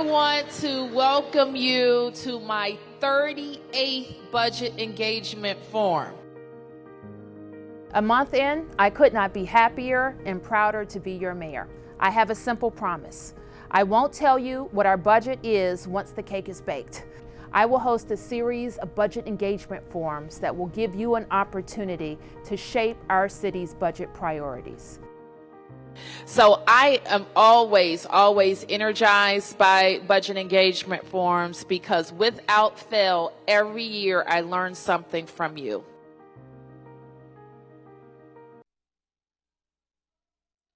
I want to welcome you to my 38th Budget Engagement Forum. A month in, I could not be happier and prouder to be your mayor. I have a simple promise. I won't tell you what our budget is once the cake is baked. I will host a series of budget engagement forums that will give you an opportunity to shape our city's budget priorities. So I am always energized by budget engagement forums because without fail, every year I learn something from you.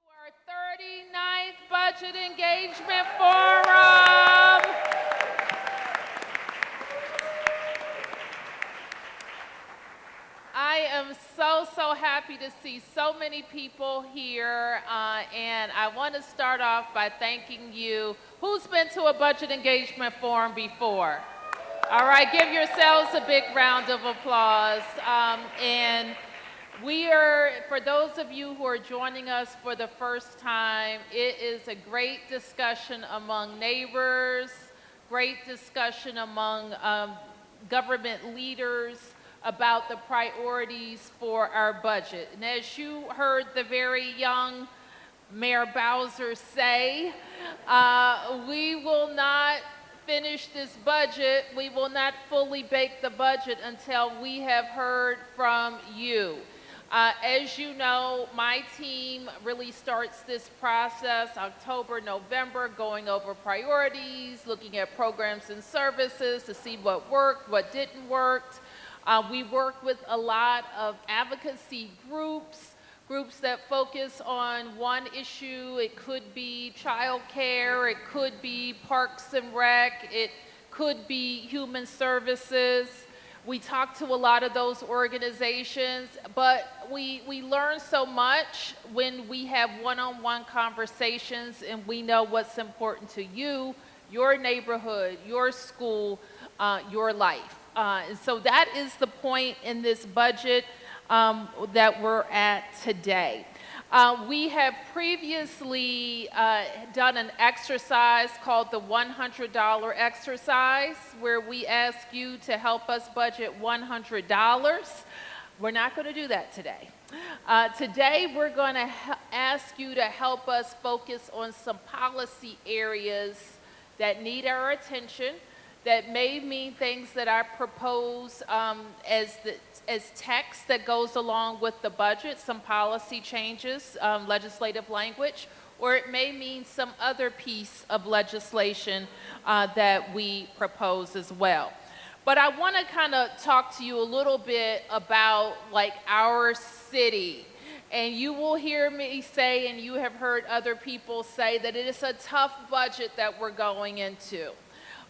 Our 39th Budget Engagement Forum. I am so happy to see so many people here, and I want to start off by thanking you. Who's been to a budget engagement forum before? All right, give yourselves a big round of applause. And we are, for those of you who are joining us for the first time, it is a great discussion among neighbors, great discussion among government leaders about the priorities for our budget. And as you heard the very young Mayor Bowser say, we will not finish this budget, we will not fully bake the budget until we have heard from you. As you know, my team really starts this process October, November, going over priorities, looking at programs and services to see what worked, what didn't work. We work with a lot of advocacy groups that focus on one issue. It could be child care, it could be parks and rec, it could be human services. We talk to a lot of those organizations, but we learn so much when we have one-on-one conversations and we know what's important to you, your neighborhood, your school, your life. And so that is the point in this budget that we're at today. We have previously done an exercise called the $100 exercise, where we ask you to help us budget $100. We're not going to do that today. Today, we're going to ask you to help us focus on some policy areas that need our attention, that may mean things that I propose as text that goes along with the budget, some policy changes, legislative language, or it may mean some other piece of legislation that we propose as well. But I want to kind of talk to you a little bit about like our city. And you will hear me say, and you have heard other people say, that it is a tough budget that we're going into.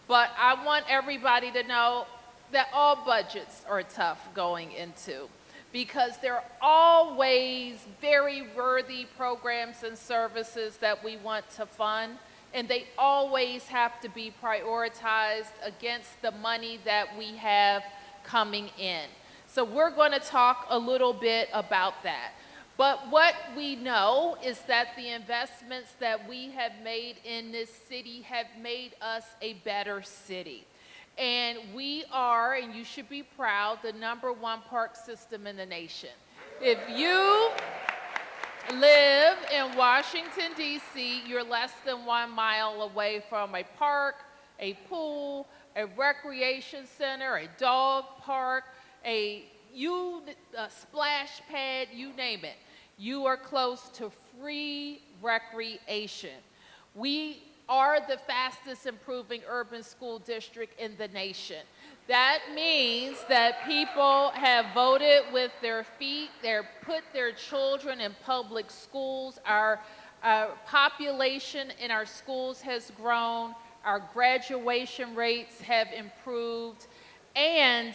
But I want everybody to know that all budgets are tough going into, because there are always very worthy programs and services that we want to fund, and they always have to be prioritized against the money that we have coming in. So we're going to talk a little bit about that. But what we know is that the investments that we have made in this city have made us a better city. And we are, and you should be proud, the #1 park system in the nation. If you live in Washington, D.C., you're less than 1 mile away from a park, a pool, a recreation center, a dog park, a splash pad, you name it. You are close to free recreation. We are the fastest improving urban school district in the nation. That means that people have voted with their feet. They've put their children in public schools. Our population in our schools has grown. Our graduation rates have improved. And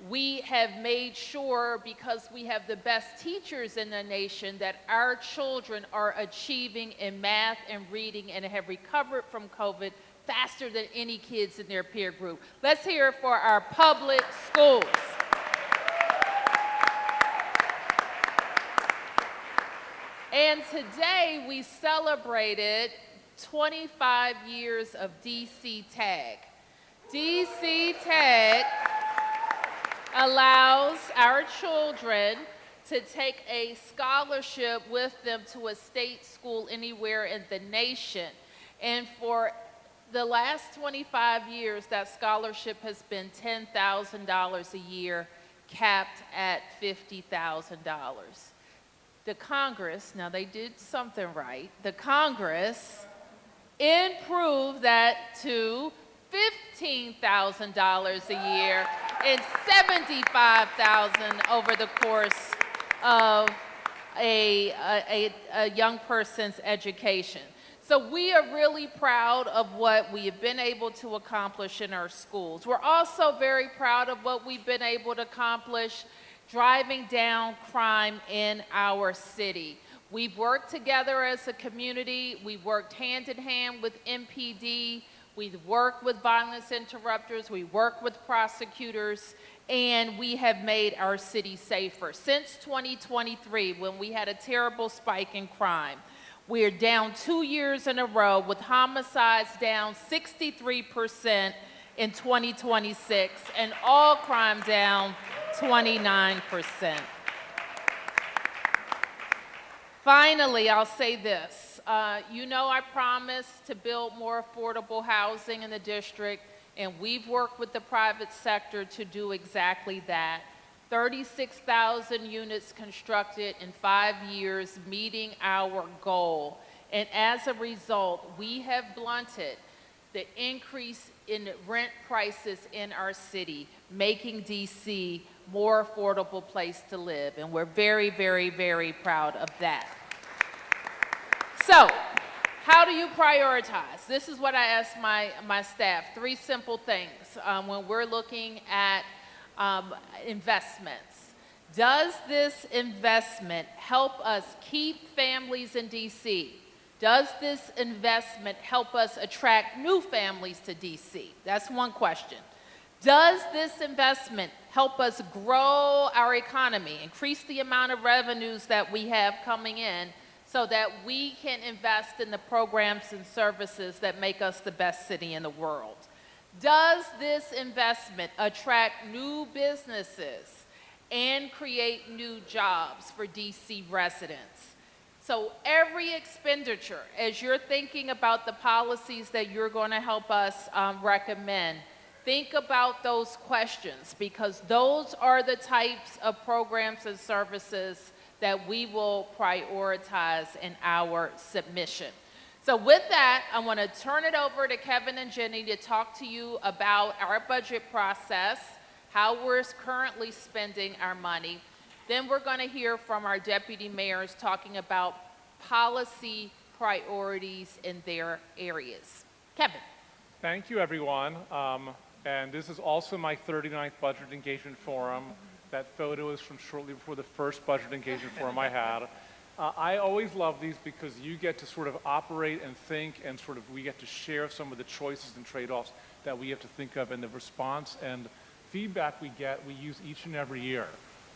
we have made sure, because we have the best teachers in the nation, that our children are achieving in math and reading and have recovered from COVID faster than any kids in their peer group. Let's hear it for our public schools. And today we celebrated 25 years of DC Tag. DC Tag allows our children to take a scholarship with them to a state school anywhere in the nation. And for the last 25 years, that scholarship has been $10,000 a year, capped at $50,000. The Congress, now they did something right, the Congress improved that to $15,000 a year and $75,000 over the course of a young person's education. So we are really proud of what we have been able to accomplish in our schools. We're also very proud of what we've been able to accomplish driving down crime in our city. We've worked together as a community. We've worked hand in hand with MPD. We've worked with violence interrupters. We work with prosecutors, and we have made our city safer. Since 2023, when we had a terrible spike in crime, we're down 2 years in a row with homicides down 63% in 2026 and all crime down 29%. Finally, I'll say this. You know I promised to build more affordable housing in the district, and we've worked with the private sector to do exactly that. 36,000 units constructed in 5 years, meeting our goal. And as a result, we have blunted the increase in rent prices in our city, making DC more affordable place to live. And we're very, very, very proud of that. So, how do you prioritize? This is what I ask my staff. 3 simple things when we're looking at investments. Does this investment help us keep families in DC? Does this investment help us attract new families to DC? That's one question. Does this investment help us grow our economy, increase the amount of revenues that we have coming in so that we can invest in the programs and services that make us the best city in the world? Does this investment attract new businesses and create new jobs for DC residents? So every expenditure, as you're thinking about the policies that you're going to help us recommend, think about those questions, because those are the types of programs and services that we will prioritize in our submission. So with that, I want to turn it over to Kevin and Jenny to talk to you about our budget process, how we're currently spending our money. Then we're going to hear from our deputy mayors talking about policy priorities in their areas. Kevin. Thank you, everyone. And this is also my 39th Budget Engagement Forum. That photo is from shortly before the first Budget Engagement Forum I had. I always love these because you get to sort of operate and think, and sort of we get to share some of the choices and trade-offs that we have to think of, and the response and feedback we get, we use each and every year.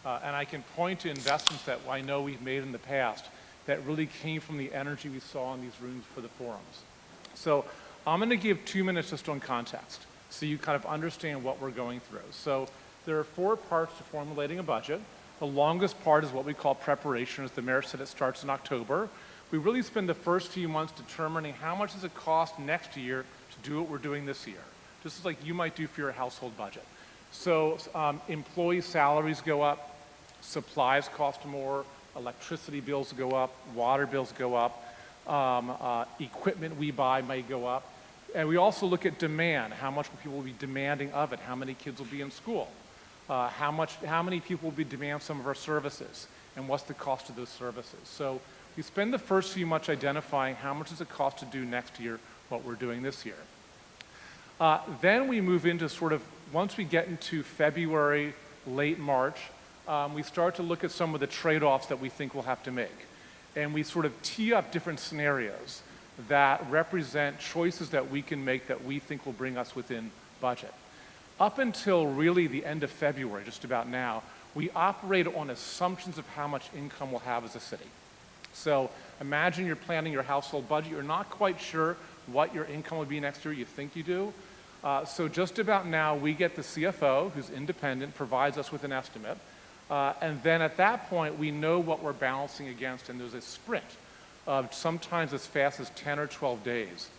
And I can point to investments that I know we've made in the past that really came from the energy we saw in these rooms for the forums. So I'm going to give 2 minutes just on context, so you kind of understand what we're going through. So there are 4 parts to formulating a budget. The longest part is what we call preparation. As the mayor said, it starts in October. We really spend the first few months determining how much does it cost next year to do what we're doing this year, just like you might do for your household budget. So employee salaries go up, supplies cost more, electricity bills go up, water bills go up, equipment we buy may go up. And we also look at demand, how much people will be demanding of it, how many kids will be in school, how many people will be demanding some of our services, and what's the cost of those services. So we spend the first few months identifying how much does it cost to do next year what we're doing this year. Then we move into sort of, once we get into February, late March, we start to look at some of the trade-offs that we think we'll have to make. And we sort of tee up different scenarios that represent choices that we can make that we think will bring us within budget. Up until really the end of February, just about now, we operate on assumptions of how much income we'll have as a city. So imagine you're planning your household budget. You're not quite sure what your income will be next year. You think you do. So just about now, we get the CFO, who's independent, provides us with an estimate. And then at that point, we know what we're balancing against, and there's a sprint of sometimes as fast as 10 or 12 days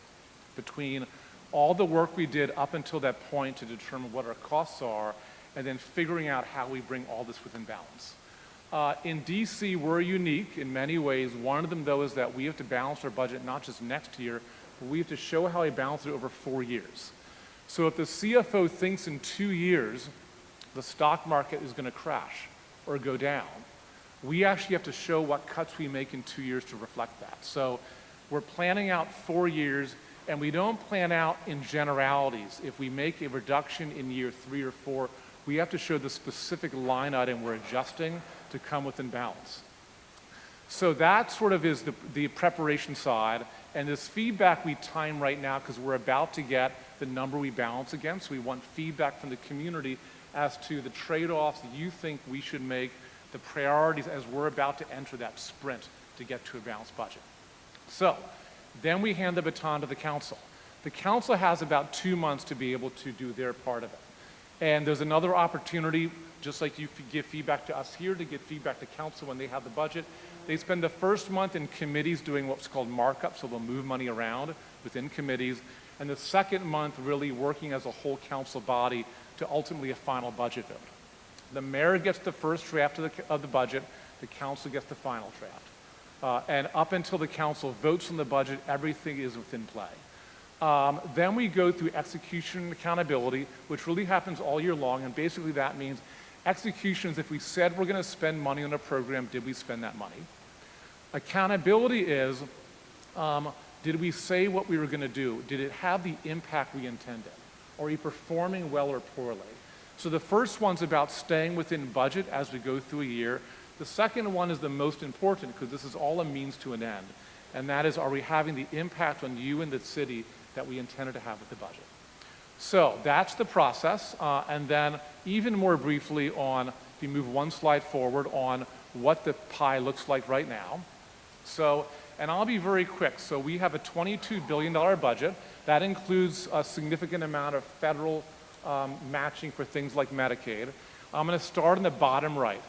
between all the work we did up until that point to determine what our costs are, and then figuring out how we bring all this within balance. In DC, we're unique in many ways. One of them, though, is that we have to balance our budget not just next year, but we have to show how we balance it over 4 years. So if the CFO thinks in 2 years the stock market is going to crash or go down, we actually have to show what cuts we make in 2 years to reflect that. So we're planning out 4 years, and we don't plan out in generalities. If we make a reduction in year 3 or 4, we have to show the specific line item we're adjusting to come within balance. So that sort of is the preparation side, and this feedback we time right now because we're about to get the number we balance against. We want feedback from the community as to the trade-offs you think we should make, the priorities as we're about to enter that sprint to get to a balanced budget. So then we hand the baton to the council. The council has about 2 months to be able to do their part of it. And there's another opportunity, just like you give feedback to us here, to give feedback to council when they have the budget. They spend the first month in committees doing what's called markup, so they'll move money around within committees. And the second month really working as a whole council body to ultimately a final budget vote. The mayor gets the first draft of the budget, the council gets the final draft. And up until the council votes on the budget, everything is within play. Then we go through execution and accountability, which really happens all year long, and basically that means execution is if we said we're going to spend money on a program, did we spend that money? Accountability is, did we say what we were going to do? Did it have the impact we intended? Are we performing well or poorly? So the first one's about staying within budget as we go through a year. The second one is the most important because this is all a means to an end, and that is, are we having the impact on you and the city that we intended to have with the budget? So that's the process, and then even more briefly on, if you move one slide forward, on what the pie looks like right now. So, and I'll be very quick. So we have a $22 billion budget. That includes a significant amount of federal matching for things like Medicaid. I'm going to start in the bottom right.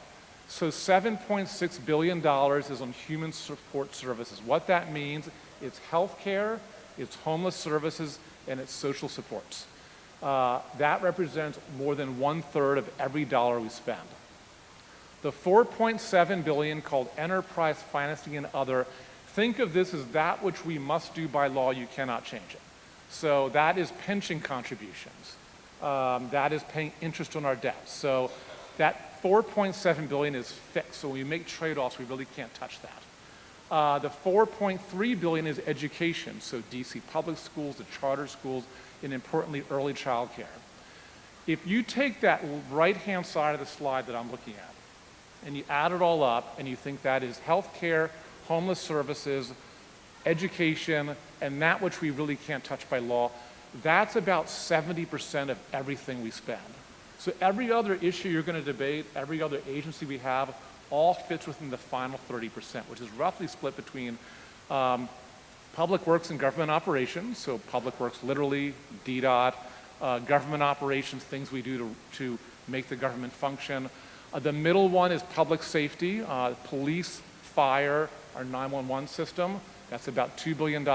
So $7.6 billion is on human support services. What that means, it's health care, it's homeless services, and it's social supports. That represents more than 1/3 of every dollar we spend. The $4.7 billion called enterprise financing and other, think of this as that which we must do by law, you cannot change it. So that is pension contributions. That is paying interest on our debt. So that $4.7 billion is fixed. So when we make trade-offs, we really can't touch that. The $4.3 billion is education. So DC public schools, the charter schools, and importantly, early child care. If you take that right-hand side of the slide that I'm looking at, and you add it all up, and you think that is health care, homeless services, education, and that which we really can't touch by law, that's about 70% of everything we spend. So every other issue you're going to debate, every other agency we have, all fits within the final 30%, which is roughly split between public works and government operations, so public works literally, DDOT, government operations, things we do to make the government function. The middle one is public safety, police, fire, our 911 system, that's about $2 billion,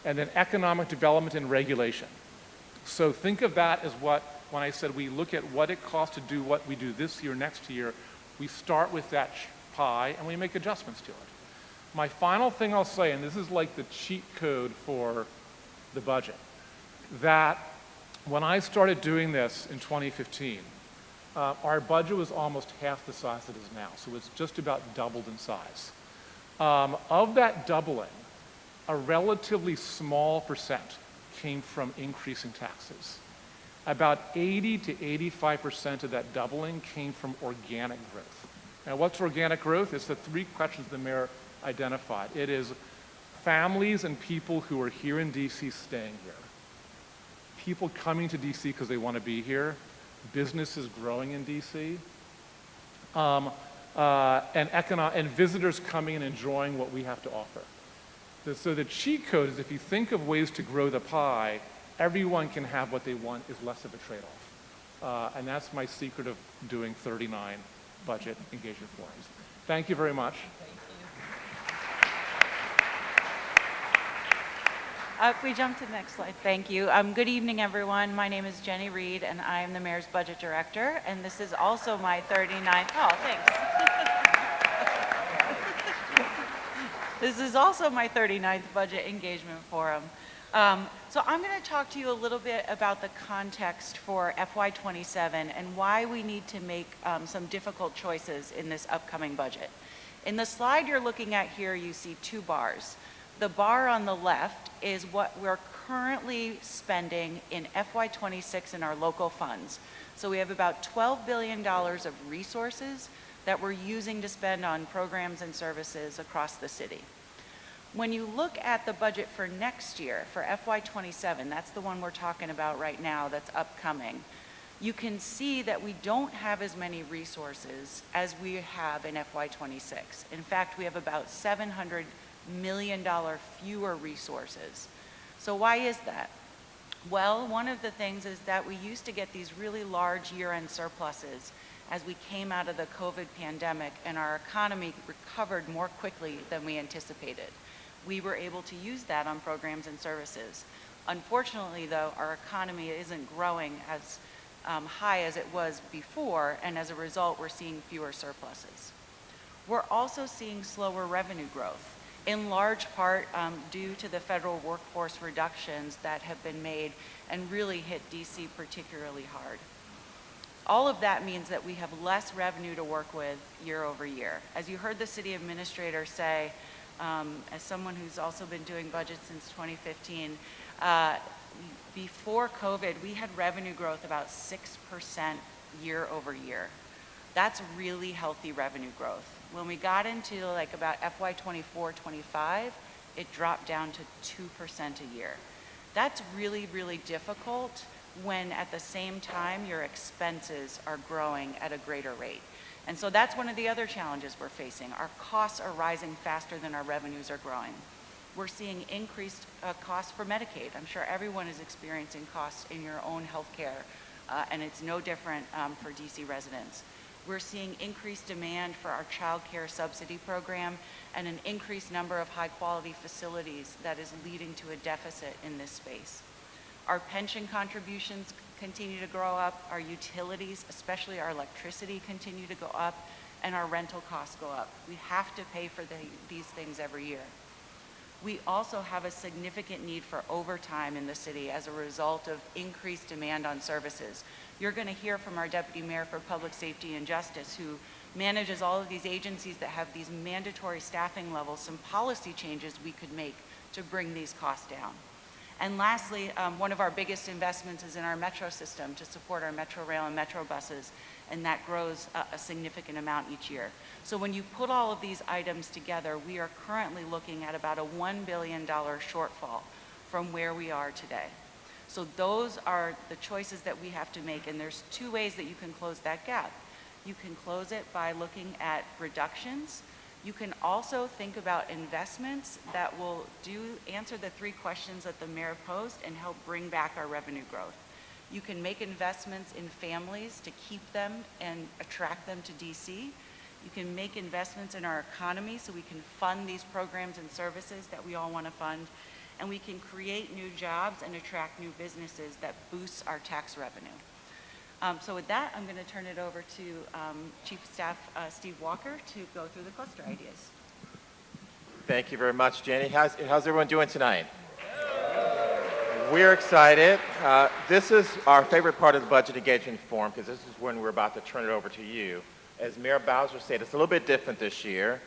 and then economic development and regulation. So think of that as what, when I said we look at what it costs to do what we do this year, next year, we start with that pie and we make adjustments to it. My final thing I'll say, and this is like the cheat code for the budget, that when I started doing this in 2015, our budget was almost half the size it is now, so it's just about doubled in size. Of that doubling, a relatively small percent came from increasing taxes. About 80 to 85% of that doubling came from organic growth. Now, what's organic growth? It's the three questions the mayor identified. It is families and people who are here in DC staying here, people coming to DC because they want to be here, businesses growing in DC, and visitors coming and enjoying what we have to offer. So the cheat code is, if you think of ways to grow the pie, everyone can have what they want is less of a trade-off. And that's my secret of doing 39 budget engagement forums. Thank you very much. If we jump to the next slide, thank you. Good evening, everyone. My name is Jenny Reed, and I am the Mayor's Budget Director, and this is also my 39th, thanks. This is also my 39th Budget Engagement Forum. So I'm going to talk to you a little bit about the context for FY27 and why we need to make some difficult choices in this upcoming budget. In the slide you're looking at here, you see two bars. The bar on the left is what we're currently spending in FY26 in our local funds. So we have about $12 billion of resources that we're using to spend on programs and services across the city. When you look at the budget for next year, for FY27, that's the one we're talking about right now that's upcoming, you can see that we don't have as many resources as we have in FY26. In fact, we have about $700 million fewer resources. So why is that? Well, one of the things is that we used to get these really large year-end surpluses as we came out of the COVID pandemic and our economy recovered more quickly than we anticipated. We were able to use that on programs and services. Unfortunately, though, our economy isn't growing as high as it was before, and as a result, we're seeing fewer surpluses. We're also seeing slower revenue growth, in large part due to the federal workforce reductions that have been made and really hit DC particularly hard. All of that means that we have less revenue to work with year over year. As you heard the city administrator say, as someone who's also been doing budgets since 2015, before COVID, we had revenue growth about 6% year over year. That's really healthy revenue growth. When we got into like about FY24-25, it dropped down to 2% a year. That's really, really difficult when at the same time your expenses are growing at a greater rate. And so that's one of the other challenges we're facing. Our costs are rising faster than our revenues are growing. We're seeing increased costs for Medicaid. I'm sure everyone is experiencing costs in your own health care, and it's no different for DC residents. We're seeing increased demand for our child care subsidy program and an increased number of high quality facilities that is leading to a deficit in this space. Our pension contributions continue to grow up, our utilities, especially our electricity, continue to go up, and our rental costs go up. We have to pay for these things every year. We also have a significant need for overtime in the city as a result of increased demand on services. You're going to hear from our Deputy Mayor for Public Safety and Justice, who manages all of these agencies that have these mandatory staffing levels, some policy changes we could make to bring these costs down. And lastly, one of our biggest investments is in our metro system to support our Metro Rail and Metro buses, and that grows a significant amount each year. So when you put all of these items together, we are currently looking at about a $1 billion shortfall from where we are today. So those are the choices that we have to make, and there's two ways that you can close that gap. You can close it by looking at reductions. You can also think about investments that will answer the three questions that the mayor posed and help bring back our revenue growth. You can make investments in families to keep them and attract them to DC. You can make investments in our economy so we can fund these programs and services that we all want to fund. And we can create new jobs and attract new businesses that boosts our tax revenue. So with that, I'm going to turn it over to Chief of Staff Steve Walker to go through the cluster ideas. Thank you very much, Jenny. How's everyone doing tonight? We're excited. This is our favorite part of the Budget Engagement Forum because this is when we're about to turn it over to you. As Mayor Bowser said, it's a little bit different this year.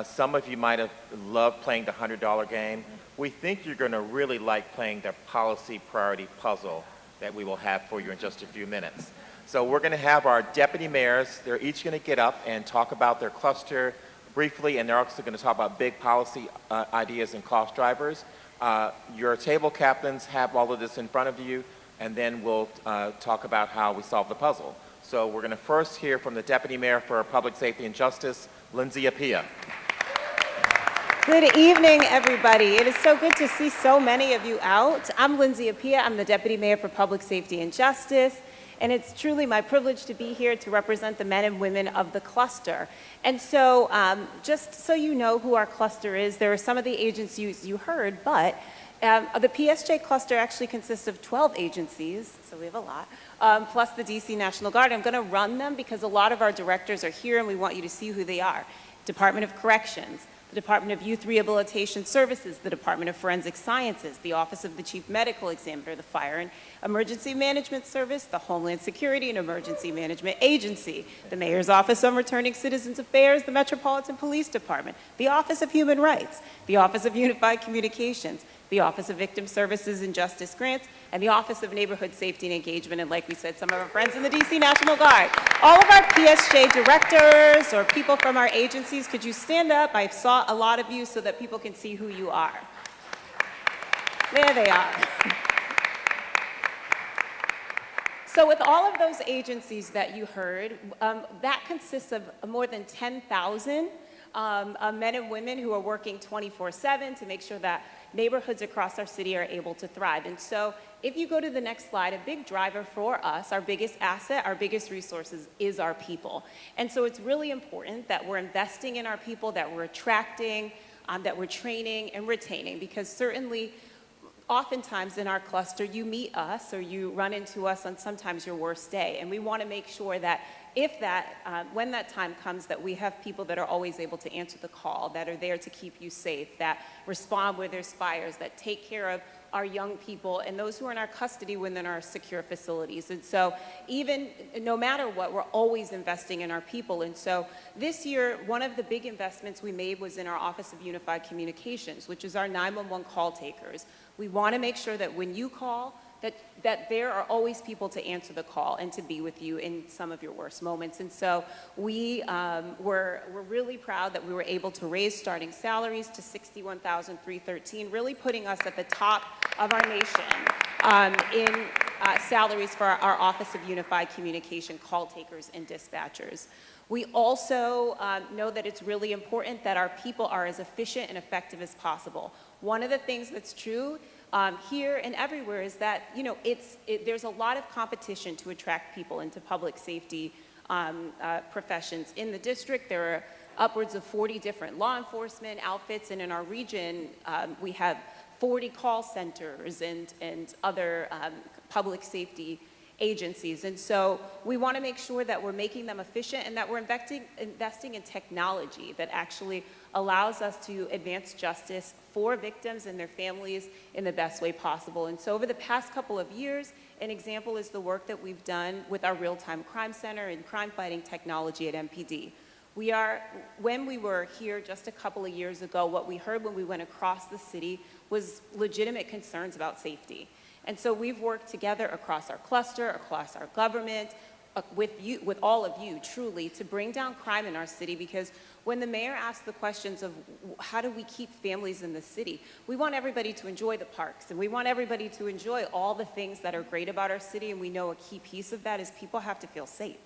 Some of you might have loved playing the $100 game. We think you're going to really like playing the policy priority puzzle that we will have for you in just a few minutes. So we're going to have our deputy mayors. They're each going to get up and talk about their cluster briefly, and they're also going to talk about big policy ideas and cost drivers. Your table captains have all of this in front of you, and then we'll talk about how we solve the puzzle. So we're going to first hear from the Deputy Mayor for Public Safety and Justice, Lindsay Appiah. Good evening, everybody. It is so good to see so many of you out. I'm Lindsay Appiah. I'm the Deputy Mayor for Public Safety and Justice, and it's truly my privilege to be here to represent the men and women of the cluster. And so, just so you know who our cluster is, there are some of the agencies you heard, but the PSJ cluster actually consists of 12 agencies, so we have a lot, plus the DC National Guard. I'm going to run them because a lot of our directors are here and we want you to see who they are. Department of Corrections, the Department of Youth Rehabilitation Services, the Department of Forensic Sciences, the Office of the Chief Medical Examiner, the Fire and Emergency Management Service, the Homeland Security and Emergency Management Agency, the Mayor's Office on Returning Citizens Affairs, the Metropolitan Police Department, the Office of Human Rights, the Office of Unified Communications, the Office of Victim Services and Justice Grants, and the Office of Neighborhood Safety and Engagement, and like we said, some of our friends in the DC National Guard. All of our PSJ directors or people from our agencies, could you stand up? I saw a lot of you so that people can see who you are. There they are. So with all of those agencies that you heard, that consists of more than 10,000 men and women who are working 24/7 to make sure that neighborhoods across our city are able to thrive. And so if you go to the next slide, a big driver for us, our biggest asset, our biggest resources is our people. And so it's really important that we're investing in our people, that we're attracting, that we're training and retaining, because certainly oftentimes in our cluster, you meet us or you run into us on sometimes your worst day. And we want to make sure that when that time comes, that we have people that are always able to answer the call, that are there to keep you safe, that respond where there's fires, that take care of our young people and those who are in our custody within our secure facilities. And so even no matter what, we're always investing in our people. And so this year, one of the big investments we made was in our Office of Unified Communications, which is our 911 call takers. We want to make sure that when you call, that there are always people to answer the call and to be with you in some of your worst moments. And so we're really proud that we were able to raise starting salaries to $61,313, really putting us at the top of our nation in salaries for our Office of Unified Communication call takers and dispatchers. We also know that it's really important that our people are as efficient and effective as possible. One of the things that's true here and everywhere is that, you know, there's a lot of competition to attract people into public safety professions. In the district, there are upwards of 40 different law enforcement outfits, and in our region, we have 40 call centers and other public safety agencies. And so we want to make sure that we're making them efficient and that we're investing in technology that actually allows us to advance justice for victims and their families in the best way possible. And so over the past couple of years, an example is the work that we've done with our real-time crime center and crime fighting technology at MPD. When we were here just a couple of years ago, what we heard when we went across the city was legitimate concerns about safety. And so we've worked together across our cluster, across our government, with all of you, truly, to bring down crime in our city, because when the mayor asked the questions of how do we keep families in the city, we want everybody to enjoy the parks, and we want everybody to enjoy all the things that are great about our city, and we know a key piece of that is people have to feel safe.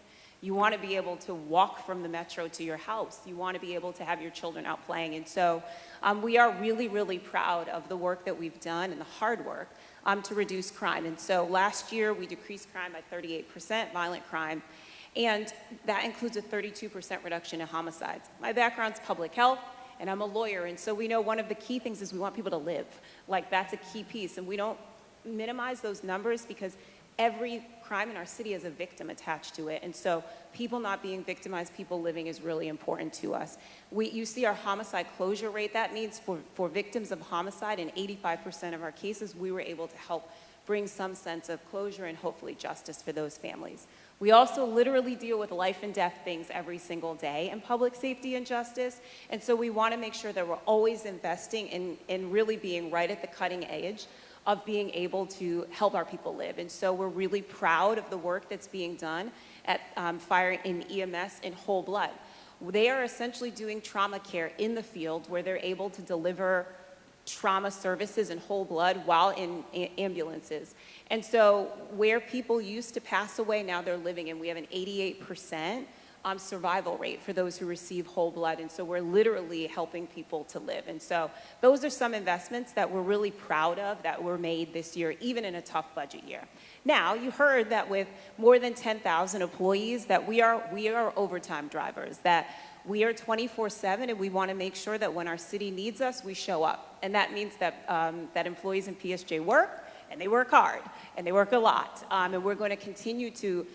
You want to be able to walk from the metro to your house. You want to be able to have your children out playing. And so we are really, really proud of the work that we've done and the hard work to reduce crime. And so last year, we decreased crime by 38%, violent crime, and that includes a 32% reduction in homicides. My background's public health, and I'm a lawyer, and so we know one of the key things is we want people to live. Like, that's a key piece, and we don't minimize those numbers because every crime in our city has a victim attached to it. And so people not being victimized, people living is really important to us. You see our homicide closure rate. That means for victims of homicide, in 85% of our cases, we were able to help bring some sense of closure and hopefully justice for those families. We also literally deal with life and death things every single day in public safety and justice. And so we want to make sure that we're always investing in really being right at the cutting edge of being able to help our people live. And so we're really proud of the work that's being done at Fire and EMS in Whole Blood. They are essentially doing trauma care in the field where they're able to deliver trauma services and whole blood while in ambulances. And so where people used to pass away, now they're living, and we have an 88% survival rate for those who receive whole blood. And so we're literally helping people to live. And so those are some investments that we're really proud of that were made this year, even in a tough budget year. Now, you heard that with more than 10,000 employees, that we are overtime drivers, that we are 24/7, and we want to make sure that when our city needs us, we show up. And that means that, that employees in PSJ work, and they work hard, and they work a lot. And we're going to continue to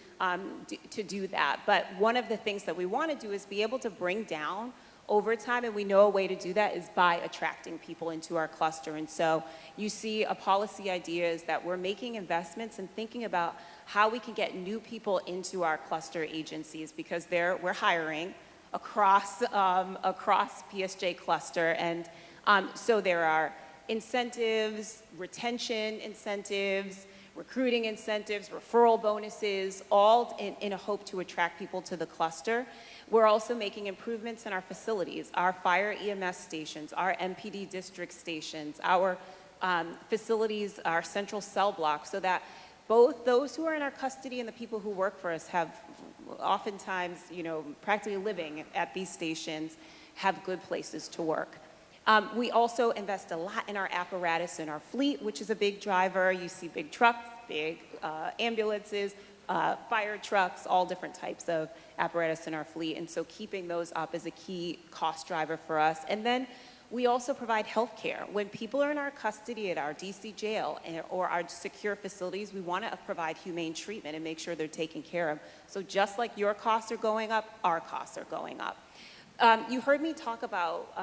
do that. But one of the things that we want to do is be able to bring down overtime, and we know a way to do that is by attracting people into our cluster. And so you see a policy idea is that we're making investments and thinking about how we can get new people into our cluster agencies, because we're hiring across PSJ cluster. And so there are incentives, retention incentives, recruiting incentives, referral bonuses, all in a hope to attract people to the cluster. We're also making improvements in our facilities, our fire EMS stations, our MPD district stations, our facilities, our central cell block, so that both those who are in our custody and the people who work for us have oftentimes, practically living at these stations, have good places to work. We also invest a lot in our apparatus in our fleet, which is a big driver. You see big trucks, big ambulances, fire trucks, all different types of apparatus in our fleet. And so keeping those up is a key cost driver for us. And then we also provide health care. When people are in our custody at our DC jail or our secure facilities, we want to provide humane treatment and make sure they're taken care of. So just like your costs are going up, our costs are going up. You heard me talk about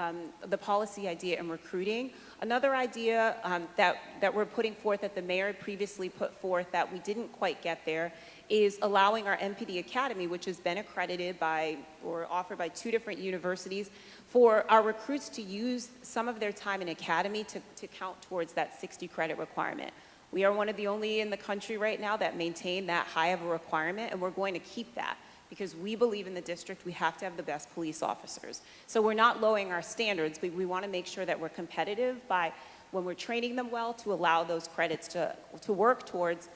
the policy idea in recruiting. Another idea that we're putting forth that the mayor previously put forth that we didn't quite get there is allowing our MPD Academy, which has been accredited by or offered by 2 different universities, for our recruits to use some of their time in academy to count towards that 60 credit requirement. We are one of the only in the country right now that maintain that high of a requirement, and we're going to keep that, because we believe in the district we have to have the best police officers. So we're not lowering our standards, but we want to make sure that we're competitive by, when we're training them well, to allow those credits to work towards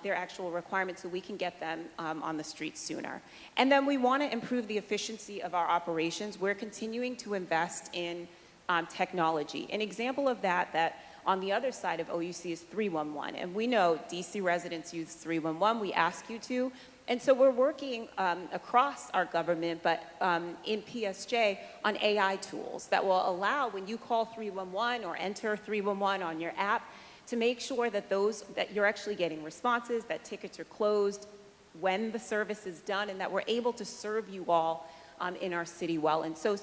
their actual requirements so we can get them on the streets sooner. And then we want to improve the efficiency of our operations. We're continuing to invest in technology. An example of that on the other side of OUC is 311. And we know DC residents use 311. We ask you to. And so we're working across our government, but in PSJ, on AI tools that will allow, when you call 311 or enter 311 on your app, to make sure that that you're actually getting responses, that tickets are closed when the service is done, and that we're able to serve you all in our city well. And so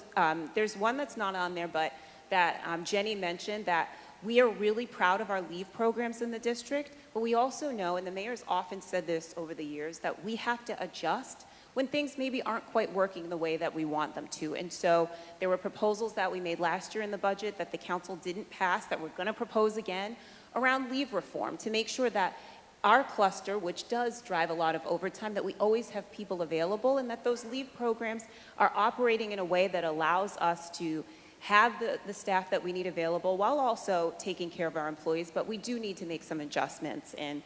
there's one that's not on there, but that Jenny mentioned, that we are really proud of our leave programs in the district, but we also know, and the mayor's often said this over the years, that we have to adjust when things maybe aren't quite working the way that we want them to. And so there were proposals that we made last year in the budget that the council didn't pass, that we're going to propose again, around leave reform, to make sure that our cluster, which does drive a lot of overtime, that we always have people available, and that those leave programs are operating in a way that allows us to have the staff that we need available while also taking care of our employees. But we do need to make some adjustments in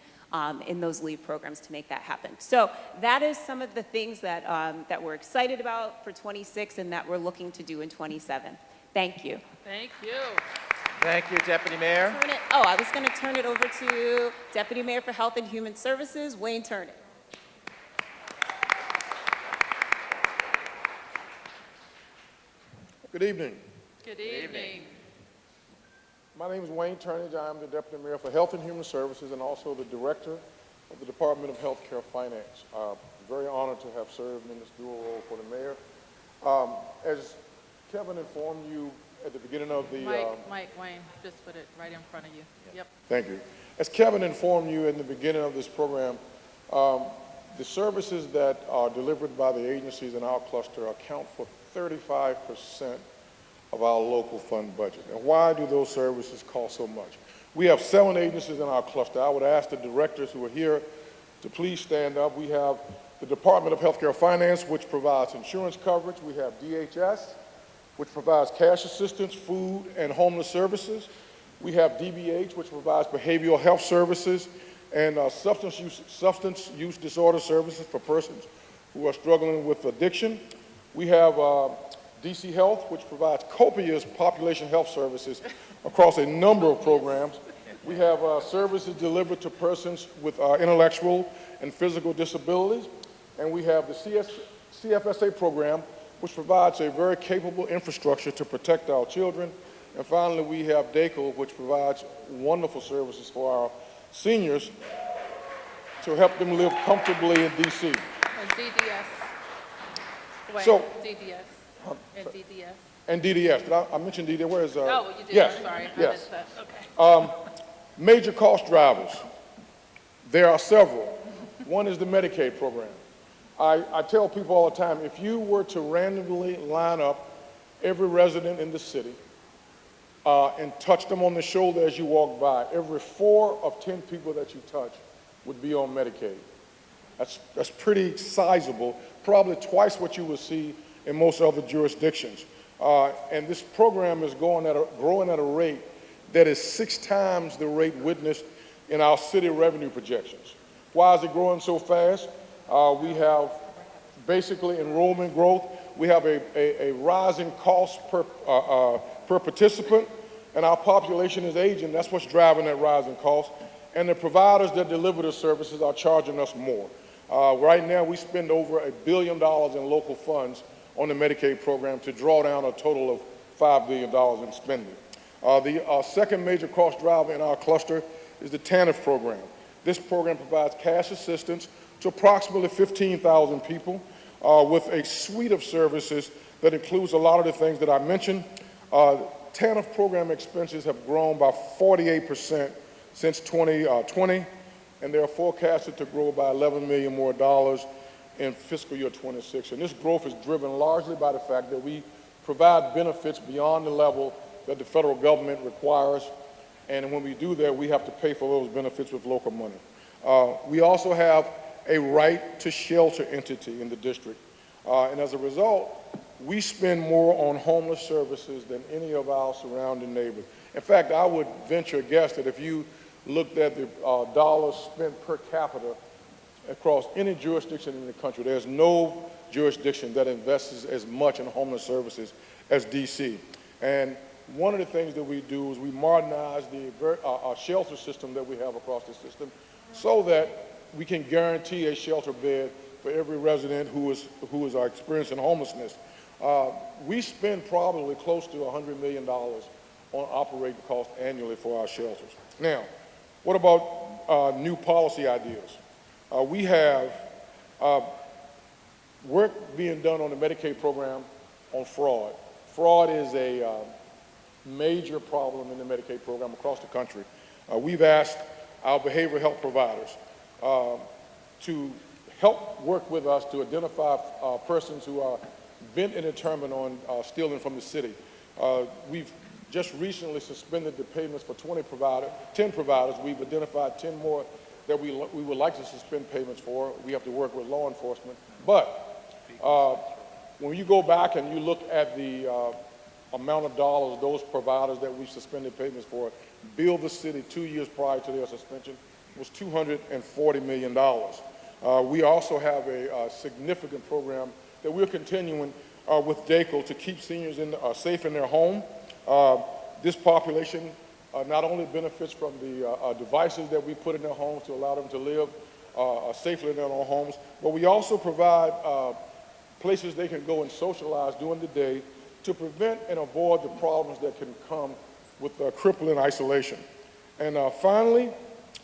those leave programs to make that happen. So that is some of the things that, that we're excited about for 26 and that we're looking to do in 27. Thank you. Thank you. Thank you, Deputy Mayor. I was going to turn it over to Deputy Mayor for Health and Human Services, Wayne Turnett. Good evening. Good evening. My name is Wayne Turnage. I am the Deputy Mayor for Health and Human Services and also the Director of the Department of Healthcare Finance. I'm very honored to have served in this dual role for the Mayor. As Kevin informed you at the beginning of the... Mike, Wayne, just put it right in front of you. Yep. Thank you. As Kevin informed you in the beginning of this program, the services that are delivered by the agencies in our cluster account for 35% of our local fund budget. And why do those services cost so much? We have 7 agencies in our cluster. I would ask the directors who are here to please stand up. We have the Department of Healthcare Finance, which provides insurance coverage. We have DHS, which provides cash assistance, food, and homeless services. We have DBH, which provides behavioral health services and substance use disorder services for persons who are struggling with addiction. We have DC Health, which provides copious population health services across a number of programs. We have services delivered to persons with intellectual and physical disabilities. And we have the CFSA program, which provides a very capable infrastructure to protect our children. And finally, we have DACO, which provides wonderful services for our seniors to help them live comfortably in DC. And DDS. Wait, So- DDS. And DDS. And DDS. Did I mention DDS? Where is Oh, you did. Yes. I'm sorry. I Yes. missed that. Okay. Major cost drivers. There are several. One is the Medicaid program. I tell people all the time, if you were to randomly line up every resident in the city and touch them on the shoulder as you walk by, every 4 of 10 people that you touch would be on Medicaid. That's pretty sizable, probably twice what you would see in most other jurisdictions. And this program is growing at a rate that is 6 times the rate witnessed in our city revenue projections. Why is it growing so fast? We have basically enrollment growth. We have a rising cost per participant, and our population is aging. That's what's driving that rising cost. And the providers that deliver the services are charging us more. Right now, we spend over $1 billion in local funds on the Medicaid program to draw down a total of $5 billion in spending. The second major cost driver in our cluster is the TANF program. This program provides cash assistance to approximately 15,000 people with a suite of services that includes a lot of the things that I mentioned. TANF program expenses have grown by 48% since 2020, and they are forecasted to grow by $11 million more in fiscal year 26. And this growth is driven largely by the fact that we provide benefits beyond the level that the federal government requires. And when we do that, we have to pay for those benefits with local money. We also have a right to shelter entity in the district. And as a result, we spend more on homeless services than any of our surrounding neighbors. In fact, I would venture a guess that if you looked at the dollars spent per capita across any jurisdiction in the country, there's no jurisdiction that invests as much in homeless services as DC. And one of the things that we do is we modernize the shelter system that we have across the system so that we can guarantee a shelter bed for every resident who is experiencing homelessness. We spend probably close to $100 million on operating costs annually for our shelters. Now, what about new policy ideas? We have work being done on the Medicaid program on fraud. Fraud is a major problem in the Medicaid program across the country. We've asked our behavioral health providers to help work with us to identify persons who are bent and determined on stealing from the city. We've just recently suspended the payments for 10 providers. We've identified 10 more that we would like to suspend payments for. We have to work with law enforcement. But when you go back and you look at the amount of dollars those providers that we've suspended payments for billed the city 2 years prior to their suspension was $240 million. We also have a significant program that we're continuing with DACO to keep seniors safe in their home. This population not only benefits from the devices that we put in their homes to allow them to live safely in their own homes, but we also provide places they can go and socialize during the day to prevent and avoid the problems that can come with crippling isolation. And finally,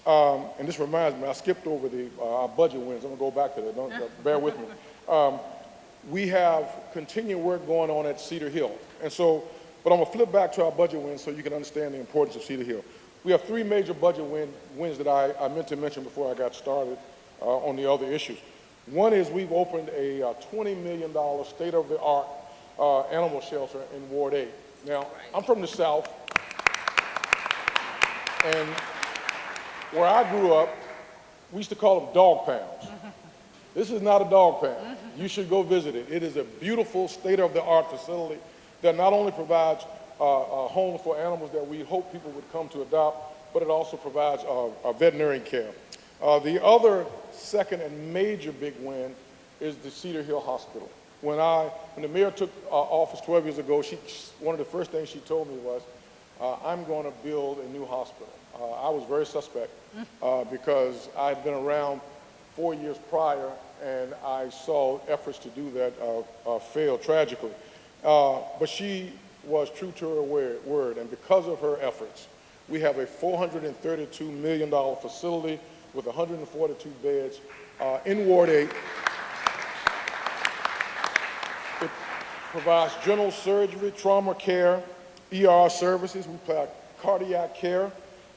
and this reminds me, I skipped over our budget wins. I'm going to go back to that. Don't bear with me. We have continued work going on at Cedar Hill. And so, but I'm going to flip back to our budget wins so you can understand the importance of Cedar Hill. We have 3 major budget wins that I meant to mention before I got started on the other issues. One is we've opened a $20 million state-of-the-art animal shelter in Ward 8. Now, I'm from the South, and where I grew up, we used to call them dog pounds. This is not a dog pound. You should go visit it. It is a beautiful state-of-the-art facility that not only provides homes for animals that we hope people would come to adopt, but it also provides veterinary care. The other second and major big win is the Cedar Hill Hospital. When the mayor took office 12 years ago, one of the first things she told me was, I'm going to build a new hospital. I was very suspect because I had been around 4 years prior, and I saw efforts to do that fail tragically. But she was true to her word, and because of her efforts, we have a $432 million facility with 142 beds in Ward 8. It provides general surgery, trauma care, ER services. We provide cardiac care,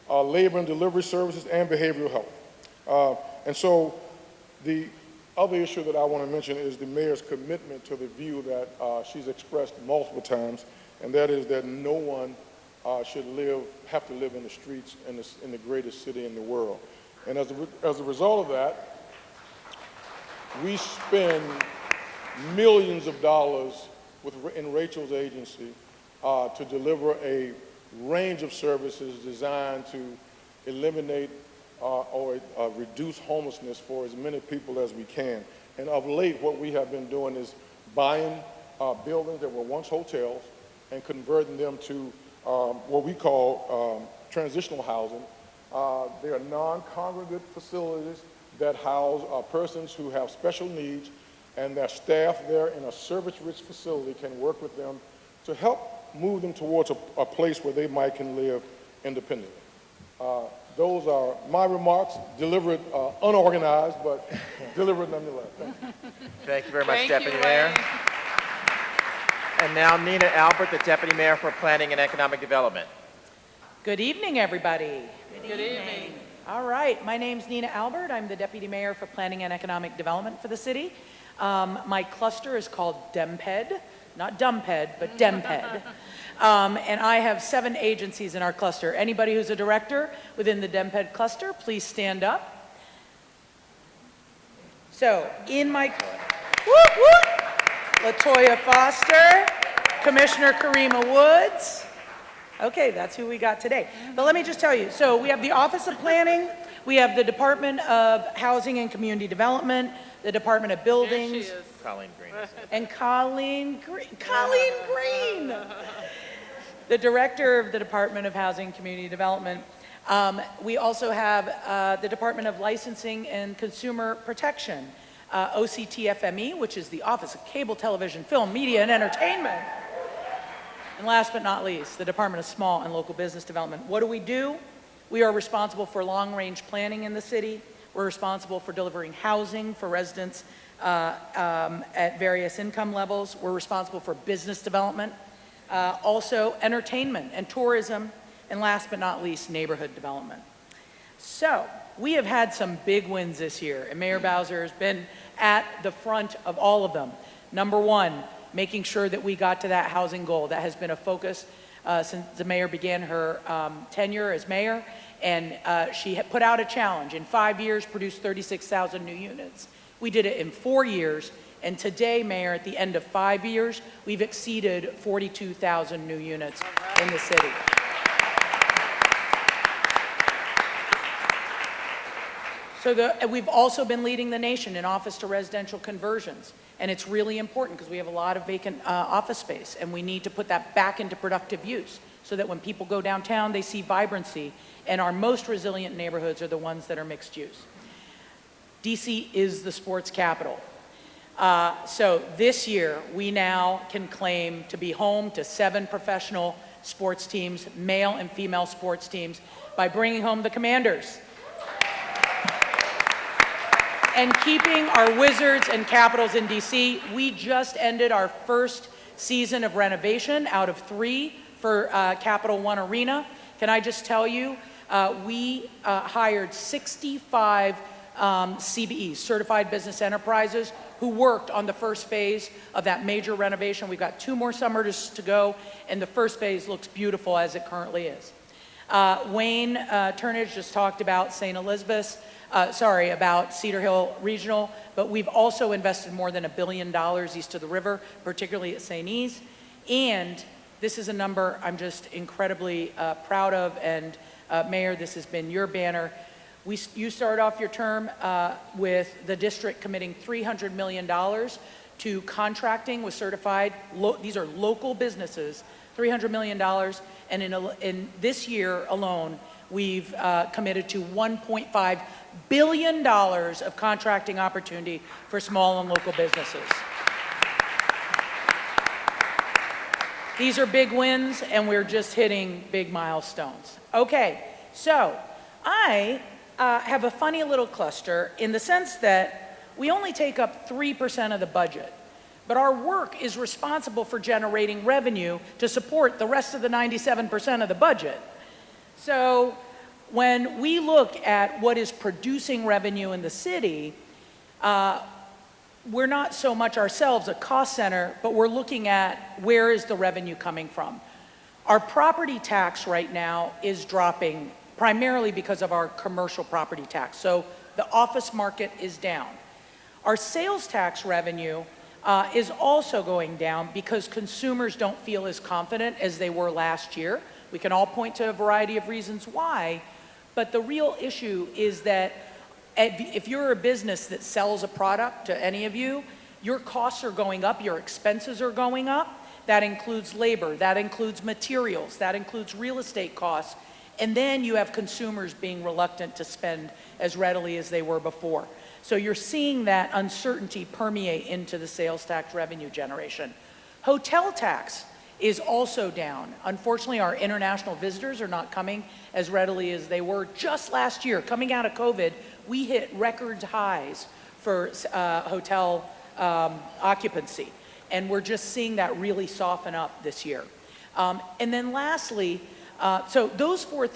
labor and delivery services, and behavioral health. And so the other issue that I want to mention is the mayor's commitment to the view that she's expressed multiple times, and that is that no one should have to live in the streets in the greatest city in the world. And as a result of that, we spend millions of dollars in Rachel's agency to deliver a range of services designed to eliminate or reduce homelessness for as many people as we can. And of late, what we have been doing is buying buildings that were once hotels and converting them to what we call transitional housing. They are non-congregate facilities that house persons who have special needs, and their staff there in a service-rich facility can work with them to help move them towards a place where they can live independently. Those are my remarks, delivered unorganized, but delivered nonetheless. Thank you. Thank you very much, Thank Deputy you, Mayor. Wayne. And now Nina Albert, the Deputy Mayor for Planning and Economic Development. Good evening, everybody. Good evening. All right, my name's Nina Albert. I'm the Deputy Mayor for Planning and Economic Development for the city. My cluster is called DEMPED, not DUMPED, but DEMPED. And I have 7 agencies in our cluster. Anybody who's a director within the DEMPED cluster, please stand up. So, in my, whoop, whoop, Latoya Foster, Commissioner Karima Woods. Okay, that's who we got today. But let me just tell you, so we have the Office of Planning, we have the Department of Housing and Community Development, the Department of Buildings. There she is. Colleen Green. And Colleen Green, the Director of the Department of Housing and Community Development. We also have the Department of Licensing and Consumer Protection, OCTFME, which is the Office of Cable Television, Film, Media, and Entertainment. And last but not least, the Department of Small and Local Business Development. What do? We are responsible for long-range planning in the city. We're responsible for delivering housing for residents at various income levels. We're responsible for business development, also entertainment and tourism, and last but not least, neighborhood development. So we have had some big wins this year, and Mayor Bowser has been at the front of all of them. Number one, making sure that we got to that housing goal. That has been a focus since the mayor began her tenure as mayor, and she had put out a challenge. In 5 years, produce 36,000 new units. We did it in 4 years, and today, Mayor, at the end of 5 years, we've exceeded 42,000 new units in the city. So we've also been leading the nation in office to residential conversions. And it's really important because we have a lot of vacant office space, and we need to put that back into productive use so that when people go downtown, they see vibrancy. And our most resilient neighborhoods are the ones that are mixed use. DC is the sports capital. So this year, we now can claim to be home to 7 professional sports teams, male and female sports teams, by bringing home the Commanders. And keeping our Wizards and Capitals in DC. We just ended our first season of renovation out of 3 for Capital One Arena. Can I just tell you, we hired 65 CBEs, Certified Business Enterprises, who worked on the first phase of that major renovation. We've got 2 more summers to go, and the first phase looks beautiful as it currently is. Wayne Turnage just talked about St. Elizabeth's, about Cedar Hill Regional, but we've also invested more than $1 billion east of the river, particularly at St. E's. And this is a number I'm just incredibly proud of, and Mayor, this has been your banner. You started off your term with the district committing $300 million to contracting with certified, these are local businesses, $300 million, and in this year alone, we've committed to $1.5 billion of contracting opportunity for small and local businesses. These are big wins, and we're just hitting big milestones. Okay, so I have a funny little cluster in the sense that we only take up 3% of the budget, but our work is responsible for generating revenue to support the rest of the 97% of the budget. So when we look at what is producing revenue in the city, we're not so much ourselves a cost center, but we're looking at where is the revenue coming from. Our property tax right now is dropping primarily because of our commercial property tax. So the office market is down. Our sales tax revenue is also going down because consumers don't feel as confident as they were last year. We can all point to a variety of reasons why, but the real issue is that if you're a business that sells a product to any of you, your costs are going up, your expenses are going up. That includes labor, that includes materials, that includes real estate costs, and then you have consumers being reluctant to spend as readily as they were before. So you're seeing that uncertainty permeate into the sales tax revenue generation. Hotel tax is also down. Unfortunately, our international visitors are not coming as readily as they were just last year. Coming out of COVID, we hit record highs for hotel occupancy, and we're just seeing that really soften up this year. And then lastly, so those three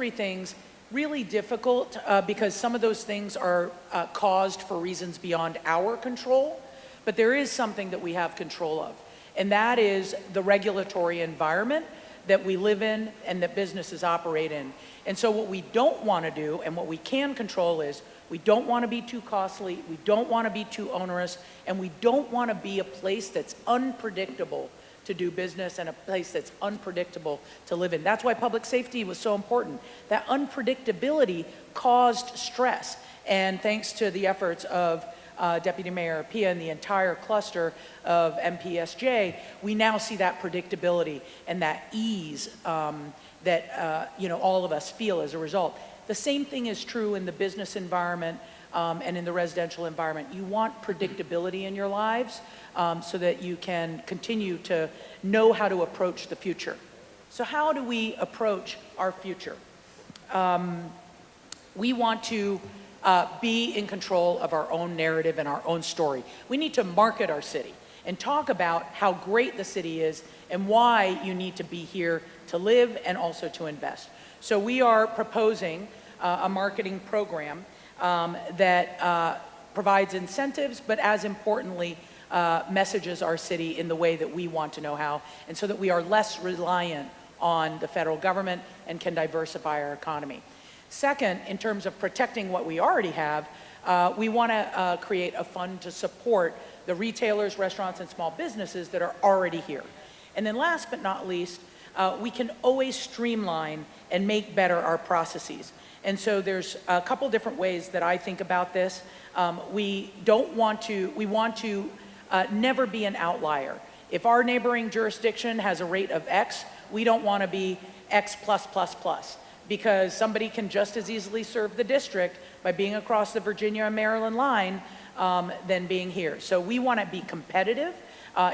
things, really difficult because some of those things are caused for reasons beyond our control, but there is something that we have control of, and that is the regulatory environment that we live in and that businesses operate in. And so what we don't want to do and what we can control is we don't want to be too costly, we don't want to be too onerous, and we don't want to be a place that's unpredictable to do business and a place that's unpredictable to live in. That's why public safety was so important. That unpredictability caused stress. And thanks to the efforts of Deputy Mayor Pia and the entire cluster of MPSJ, we now see that predictability and that ease that all of us feel as a result. The same thing is true in the business environment and in the residential environment. You want predictability in your lives so that you can continue to know how to approach the future. So how do we approach our future? We want to be in control of our own narrative and our own story. We need to market our city and talk about how great the city is and why you need to be here to live and also to invest. So we are proposing a marketing program that provides incentives, but as importantly, messages our city in the way that we want to know how, and so that we are less reliant on the federal government and can diversify our economy. Second, in terms of protecting what we already have, we want to create a fund to support the retailers, restaurants, and small businesses that are already here. And then last but not least, we can always streamline and make better our processes. And so there's a couple different ways that I think about this. We want to never be an outlier. If our neighboring jurisdiction has a rate of X, we don't want to be X+++, because somebody can just as easily serve the district by being across the Virginia and Maryland line than being here. So we want to be competitive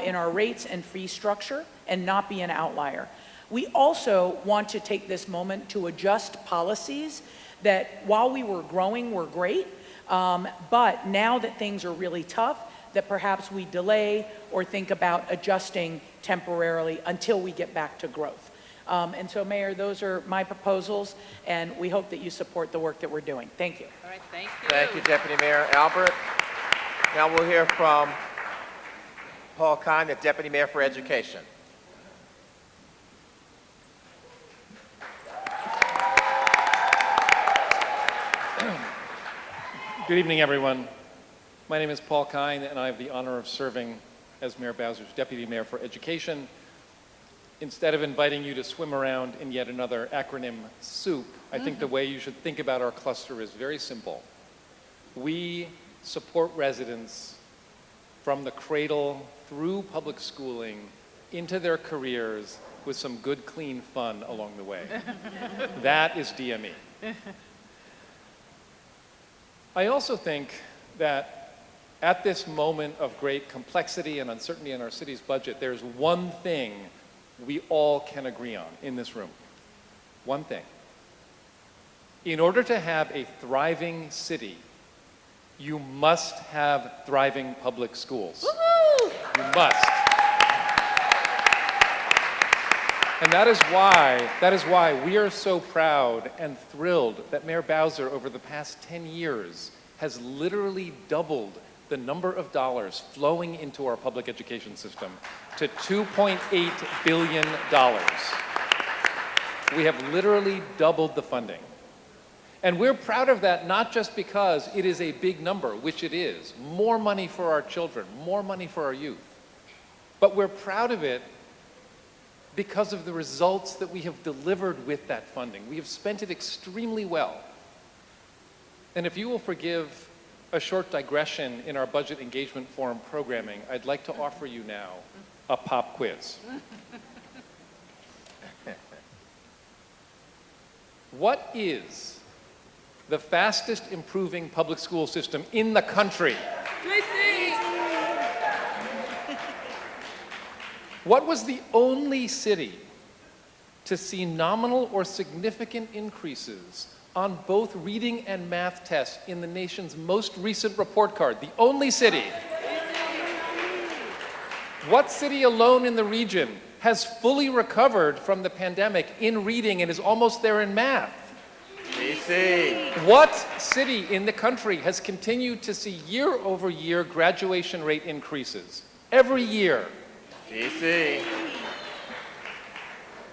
in our rates and fee structure and not be an outlier. We also want to take this moment to adjust policies that while we were growing were great, but now that things are really tough, that perhaps we delay or think about adjusting temporarily until we get back to growth. And so, Mayor, those are my proposals, and we hope that you support the work that we're doing. Thank you. All right, thank you. Thank you, Deputy Mayor Albert. Now we'll hear from Paul Kine, the Deputy Mayor for Education. Good evening, everyone. My name is Paul Kine, and I have the honor of serving as Mayor Bowser's Deputy Mayor for Education. Instead of inviting you to swim around in yet another acronym soup, I think the way you should think about our cluster is very simple. We support residents from the cradle through public schooling into their careers with some good, clean fun along the way. That is DME. I also think that at this moment of great complexity and uncertainty in our city's budget, there's one thing we all can agree on in this room. One thing. In order to have a thriving city, you must have thriving public schools. Woo-hoo! You must. And that is why we are so proud and thrilled that Mayor Bowser over the past 10 years has literally doubled the number of dollars flowing into our public education system to $2.8 billion. We have literally doubled the funding. And we're proud of that not just because it is a big number, which it is, more money for our children, more money for our youth, but we're proud of it because of the results that we have delivered with that funding. We have spent it extremely well. And if you will forgive a short digression in our Budget Engagement Forum programming, I'd like to offer you now a pop quiz. What is the fastest improving public school system in the country? What was the only city to see nominal or significant increases on both reading and math tests in the nation's most recent report card? The only city. What city alone in the region has fully recovered from the pandemic in reading and is almost there in math? DC. What city in the country has continued to see year-over-year graduation rate increases every year? DC.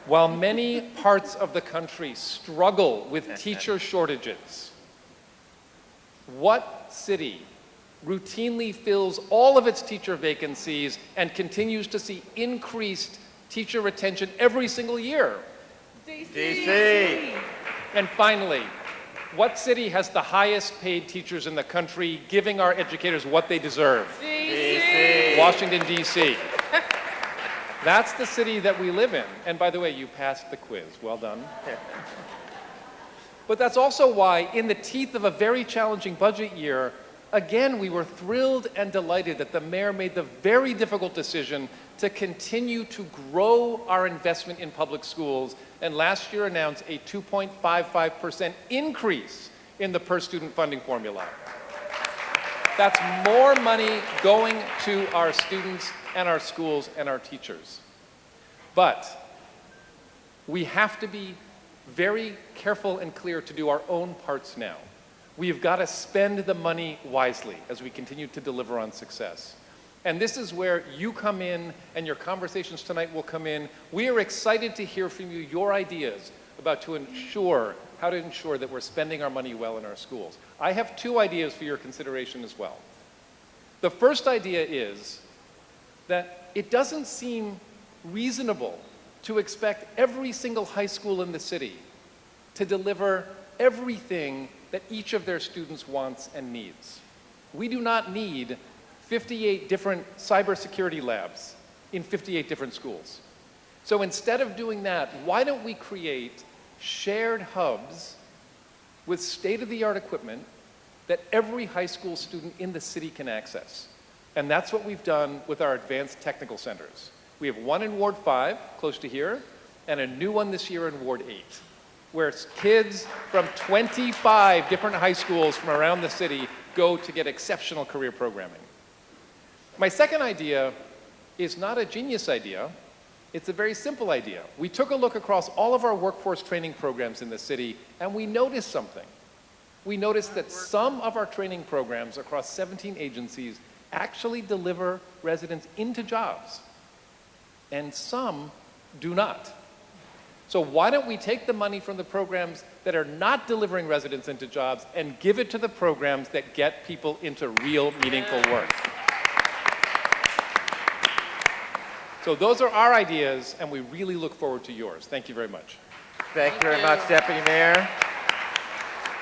While many parts of the country struggle with teacher shortages, what city routinely fills all of its teacher vacancies and continues to see increased teacher retention every single year? DC. And finally, what city has the highest paid teachers in the country, giving our educators what they deserve? DC. Washington, D.C. That's the city that we live in. And by the way, you passed the quiz. Well done. But that's also why, in the teeth of a very challenging budget year, again, we were thrilled and delighted that the mayor made the very difficult decision to continue to grow our investment in public schools, and last year announced a 2.55% increase in the per-student funding formula. That's more money going to our students and our schools and our teachers. But we have to be very careful and clear to do our own parts now. We've got to spend the money wisely as we continue to deliver on success. And this is where you come in and your conversations tonight will come in. We are excited to hear from you your ideas about how to ensure that we're spending our money well in our schools. I have two ideas for your consideration as well. The first idea is that it doesn't seem reasonable to expect every single high school in the city to deliver everything that each of their students wants and needs. We do not need 58 different cybersecurity labs in 58 different schools. So instead of doing that, why don't we create shared hubs with state-of-the-art equipment that every high school student in the city can access? And that's what we've done with our advanced technical centers. We have one in Ward 5, close to here, and a new one this year in Ward 8, where kids from 25 different high schools from around the city go to get exceptional career programming. My second idea is not a genius idea. It's a very simple idea. We took a look across all of our workforce training programs in the city, and we noticed something. We noticed that some of our training programs across 17 agencies actually deliver residents into jobs, and some do not. So why don't we take the money from the programs that are not delivering residents into jobs and give it to the programs that get people into real, meaningful work? So those are our ideas, and we really look forward to yours. Thank you very much. Thank you very much, Deputy Mayor.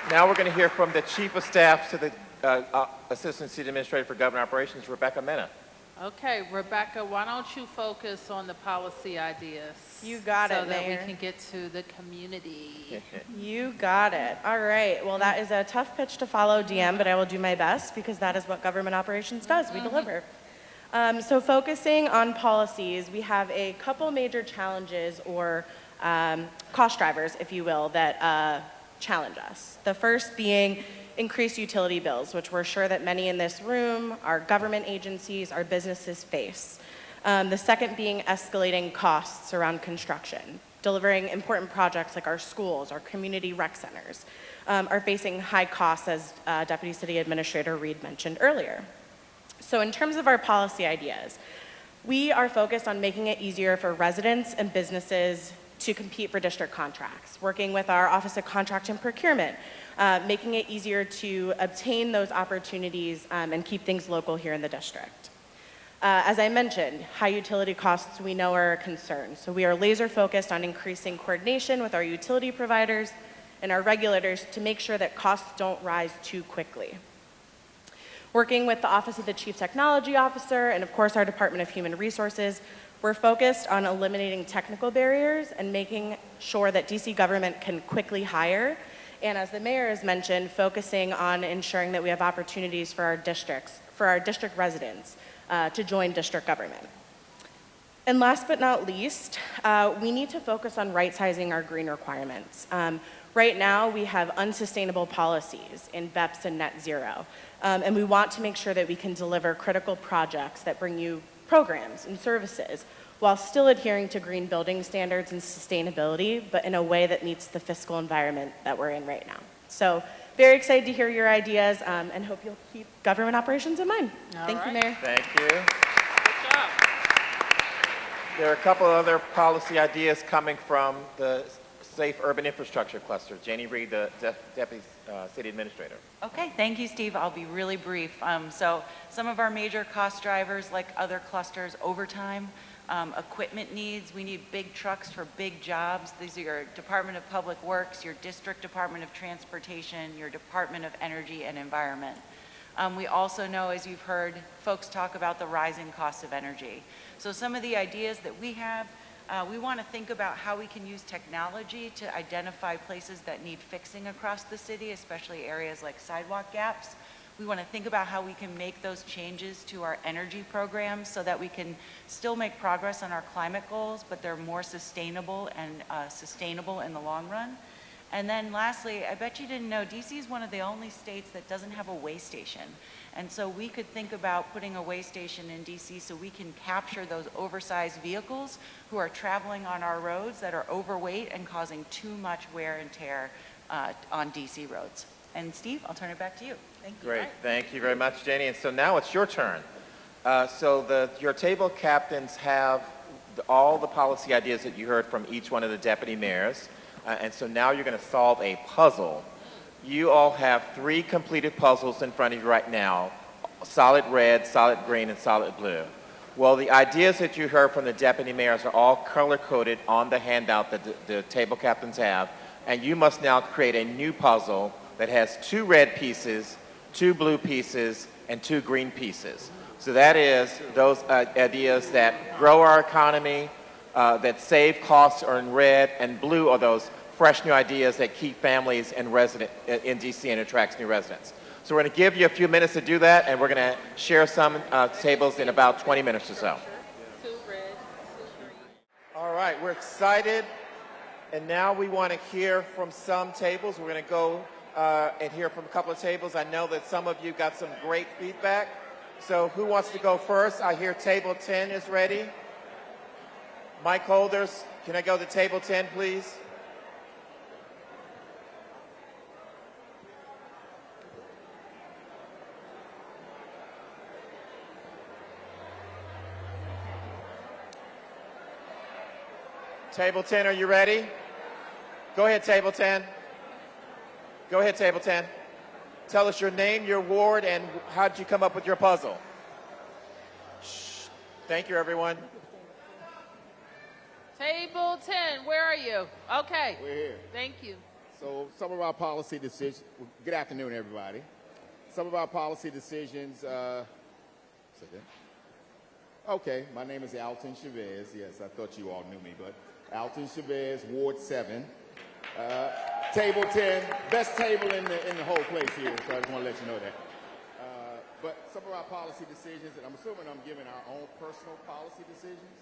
Now we're going to hear from the Chief of Staff to the Assistant City Administrator for Government Operations, Rebecca Mena. Okay, Rebecca, why don't you focus on the policy ideas? You got it, So that Mayor. we can get to the community. You got it. All right. Well, that is a tough pitch to follow, DM, but I will do my best because that is what government operations does. We deliver. So focusing on policies, we have a couple major challenges or cost drivers, if you will, that challenge us. The first being increased utility bills, which we're sure that many in this room, our government agencies, our businesses face. The second being escalating costs around construction. Delivering important projects like our schools, our community rec centers, are facing high costs, as Deputy City Administrator Reed mentioned earlier. So in terms of our policy ideas, we are focused on making it easier for residents and businesses to compete for district contracts, working with our Office of Contract and Procurement, making it easier to obtain those opportunities and keep things local here in the district. As I mentioned, high utility costs we know are a concern, so we are laser focused on increasing coordination with our utility providers and our regulators to make sure that costs don't rise too quickly. Working with the Office of the Chief Technology Officer and of course our Department of Human Resources, we're focused on eliminating technical barriers and making sure that DC government can quickly hire. And as the mayor has mentioned, focusing on ensuring that we have opportunities for our districts, for our district residents to join district government. And last but not least, we need to focus on right-sizing our green requirements. Right now, we have unsustainable policies in BEPS and net zero. And we want to make sure that we can deliver critical projects that bring you programs and services while still adhering to green building standards and sustainability, but in a way that meets the fiscal environment that we're in right now. So very excited to hear your ideas and hope you'll keep government operations in mind. Thank you, Mayor. Thank you. Good job. There are a couple of other policy ideas coming from the Safe Urban Infrastructure Cluster. Janie Reed, the Deputy City Administrator. Okay, thank you, Steve. I'll be really brief. So some of our major cost drivers, like other clusters, overtime, equipment needs. We need big trucks for big jobs. These are your Department of Public Works, your District Department of Transportation, your Department of Energy and Environment. We also know, as you've heard folks talk about, the rising cost of energy. So some of the ideas that we have, we want to think about how we can use technology to identify places that need fixing across the city, especially areas like sidewalk gaps. We want to think about how we can make those changes to our energy programs so that we can still make progress on our climate goals, but they're more sustainable and sustainable in the long run. And then lastly, I bet you didn't know, DC is one of the only states that doesn't have a weigh station. And so we could think about putting a weigh station in DC so we can capture those oversized vehicles who are traveling on our roads that are overweight and causing too much wear and tear on DC roads. And Steve, I'll turn it back to you. Thank you. Great. Thank you very much, Janie. And so now it's your turn. Your table captains have all the policy ideas that you heard from each one of the deputy mayors. And so now you're going to solve a puzzle. You all have 3 completed puzzles in front of you right now: solid red, solid green, and solid blue. Well, the ideas that you heard from the deputy mayors are all color-coded on the handout that the table captains have, and you must now create a new puzzle that has 2 red pieces, 2 blue pieces, and 2 green pieces. So that is those ideas that grow our economy, that save costs are in red, and blue are those fresh new ideas that keep families and residents in DC and attracts new residents. So we're going to give you a few minutes to do that, and we're going to share some tables in about 20 minutes or so. 2 red, 2 green. All right, we're excited, and now we want to hear from some tables. We're going to go and hear from a couple of tables. I know that some of you got some great feedback. So who wants to go first? I hear table 10 is ready. Mic holders, can I go to table 10, please? Table 10, are you ready? Go ahead, table 10. Go ahead, table 10. Tell us your name, your ward, and how did you come up with your puzzle? Shh. Thank you, everyone. Table 10, where are you? Okay. We're here. Thank you. So some of our policy decisions, good afternoon, everybody. Some of our policy decisions, okay, my name is Alton Chavez. Yes, I thought you all knew me, but Alton Chavez, Ward 7. Table 10, best table in the whole place here, so I just want to let you know that. But some of our policy decisions, and I'm assuming I'm giving our own personal policy decisions.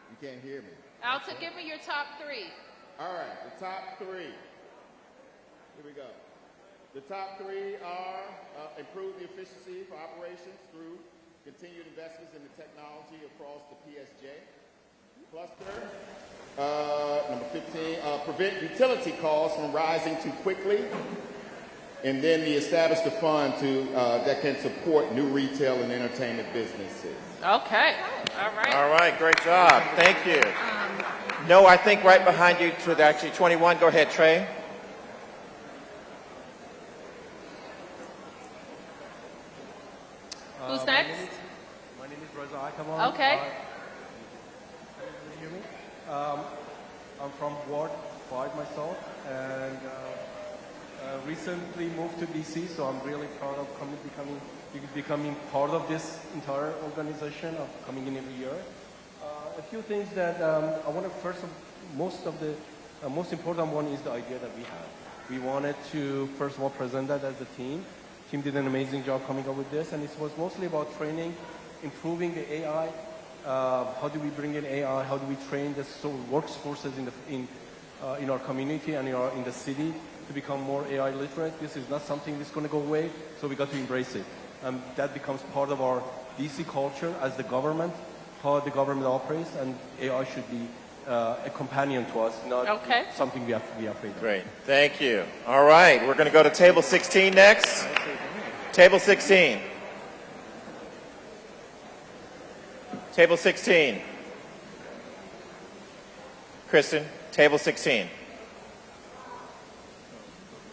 You can't hear me. Alton, give me your top 3. All right, the top 3. Here we go. The top 3 are improve the efficiency for operations through continued investments in the technology across the PSJ cluster. Number 15, prevent utility costs from rising too quickly. And then the establish the fund that can support new retail and entertainment businesses. Okay. All right. All right, great job. Thank you. No, I think right behind you to actually 21. Go ahead, Trey. Who's next? My name is Reza Akaman. Okay. Can you hear me? I'm from Ward 5 myself, and recently moved to DC, so I'm really proud of becoming part of this entire organization, of coming in every year. A few things that I want to most important one is the idea that we have. We wanted to, first of all, present that as a team. Team did an amazing job coming up with this, and it was mostly about training, improving the AI. How do we bring in AI? How do we train the workforces in our community and in the city to become more AI literate? This is not something that's going to go away, so we got to embrace it. And that becomes part of our DC culture as the government, how the government operates, and AI should be a companion to us, not something we have to be afraid of. Great. Thank you. All right, we're going to go to table 16 next. Table 16. Table 16. Kristen, table 16.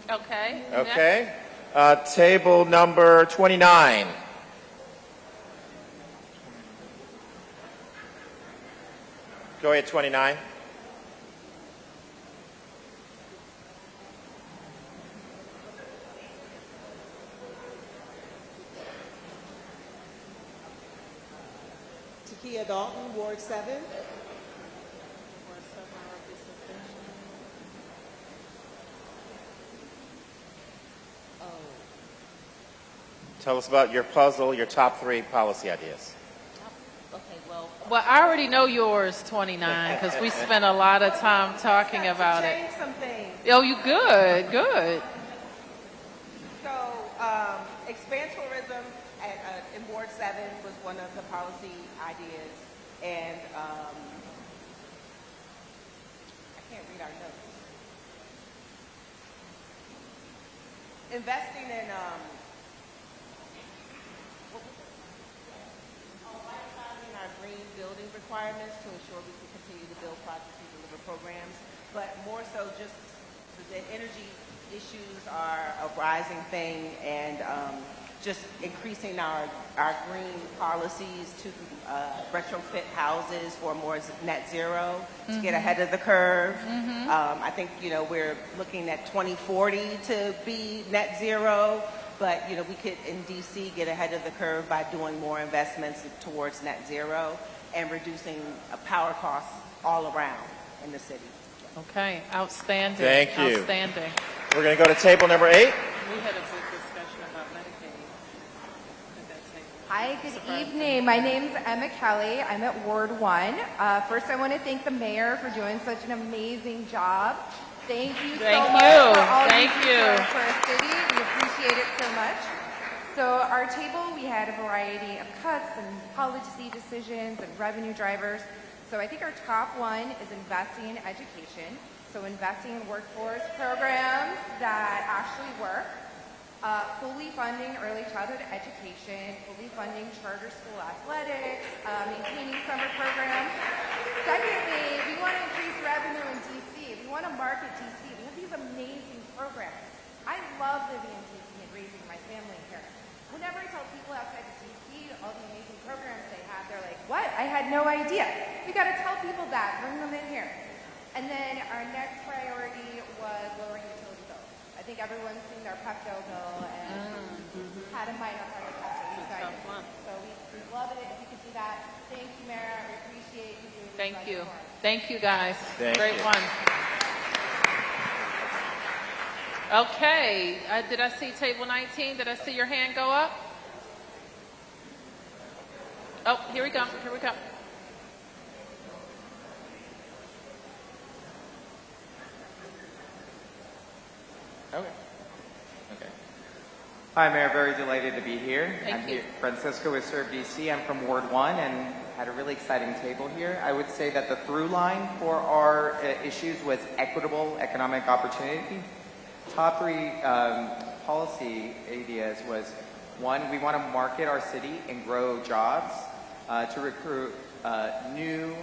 Okay. Okay. Table number 29. Go ahead, 29. Takia Dalton, Ward 7. Tell us about your puzzle, your top 3 policy ideas. Well, I already know yours, 29, because we spent a lot of time talking about it. Change some things. Oh, you good, good. So, expand tourism in Ward 7 was one of the policy ideas, and I can't read our notes. Investing in our green building requirements to ensure we can continue to build projects and deliver programs, but more so just the energy issues are a rising thing, and just increasing our green policies to retrofit houses for more net zero to get ahead of the curve. I think, we're looking at 2040 to be net zero. But, we could, in DC, get ahead of the curve by doing more investments towards net zero and reducing power costs all around in the city. Okay, outstanding. Thank you. Outstanding. We're going to go to table number 8. We had a good discussion about Medicaid. Hi, good evening. My name's Emma Kelly. I'm at Ward 1. First, I want to thank the mayor for doing such an amazing job. Thank you so much for all you do for our city. We appreciate it so much. So our table, we had a variety of cuts and policy decisions and revenue drivers. So I think our top one is investing in education. So investing in workforce programs that actually work. Fully funding early childhood education, fully funding charter school athletics, maintaining summer programs. Secondly, we want to increase revenue in DC. We want to market DC. We have these amazing programs. I love living in DC and raising my family here. Whenever I tell people outside of DC all the amazing programs they have, they're like, what? I had no idea. We got to tell people that, bring them in here. And then our next priority was lowering utility bills. I think everyone's seen our Pepto bill and had a minor heart attack. So we love it if you could do that. Thank you, Mayor. We appreciate you doing this. Thank you. Thank you, guys. Great you. one. Okay, did I see table 19? Did I see your hand go up? Oh, here we go. Here we go. Okay. Hi, Mayor. Very delighted to be here. Thank you. Here, Francisco with Serve.dc. I'm from Ward 1 and had a really exciting table here. I would say that the through line for our issues was equitable economic opportunity. Top three policy ideas was, one, we want to market our city and grow jobs, to recruit new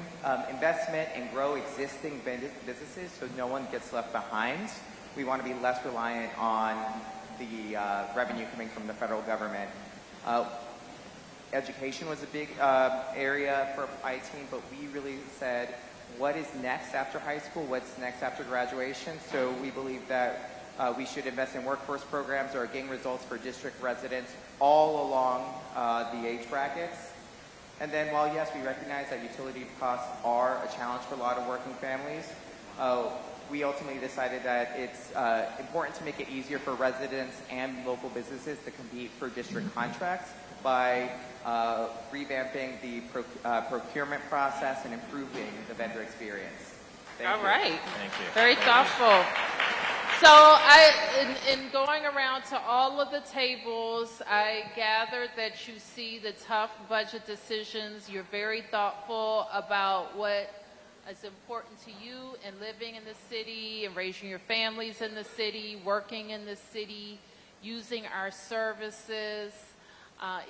investment and grow existing businesses so no one gets left behind. We want to be less reliant on the revenue coming from the federal government. Education was a big area for my team, but we really said, what is next after high school? What's next after graduation? So we believe that we should invest in workforce programs or gain results for district residents all along the age brackets. And then while yes, we recognize that utility costs are a challenge for a lot of working families, we ultimately decided that it's important to make it easier for residents and local businesses to compete for district contracts by revamping the procurement process and improving the vendor experience. All right. Thank you. Very thoughtful. So in going around to all of the tables, I gathered that you see the tough budget decisions. You're very thoughtful about what is important to you in living in the city and raising your families in the city, working in the city, using our services.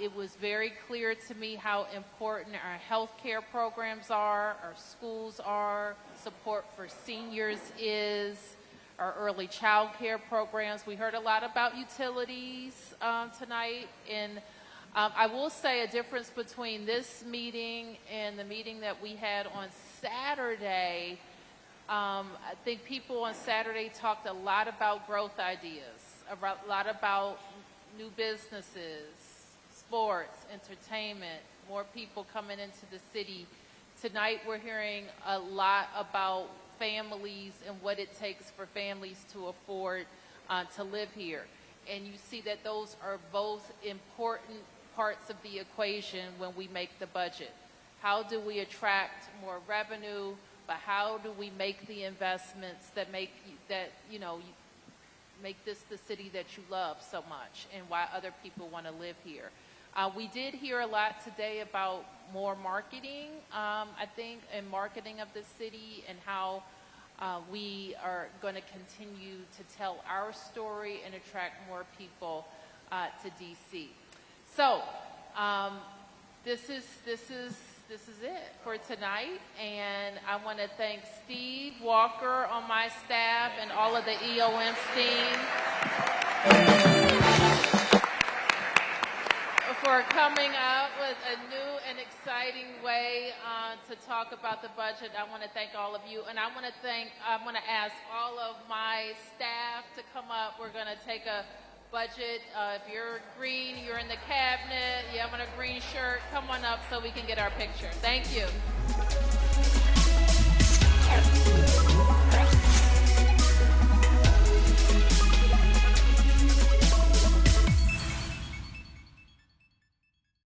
It was very clear to me how important our healthcare programs are, our schools are, support for seniors is, our early child care programs. We heard a lot about utilities tonight, and I will say a difference between this meeting and the meeting that we had on Saturday. I think people on Saturday talked a lot about growth ideas, a lot about new businesses, sports, entertainment, more people coming into the city. Tonight we're hearing a lot about families and what it takes for families to afford to live here. And you see that those are both important parts of the equation when we make the budget. How do we attract more revenue, but how do we make the investments that make this the city that you love so much and why other people want to live here? We did hear a lot today about more marketing, I think, and marketing of the city and how we are going to continue to tell our story and attract more people to DC. So this is it for tonight, and I want to thank Steve Walker on my staff and all of the EOM team for coming up with a new and exciting way to talk about the budget. I want to thank all of you, and I want to ask all of my staff to come up. We're going to take a budget. If you're green, you're in the cabinet, you have on a green shirt, come on up so we can get our picture. Thank you.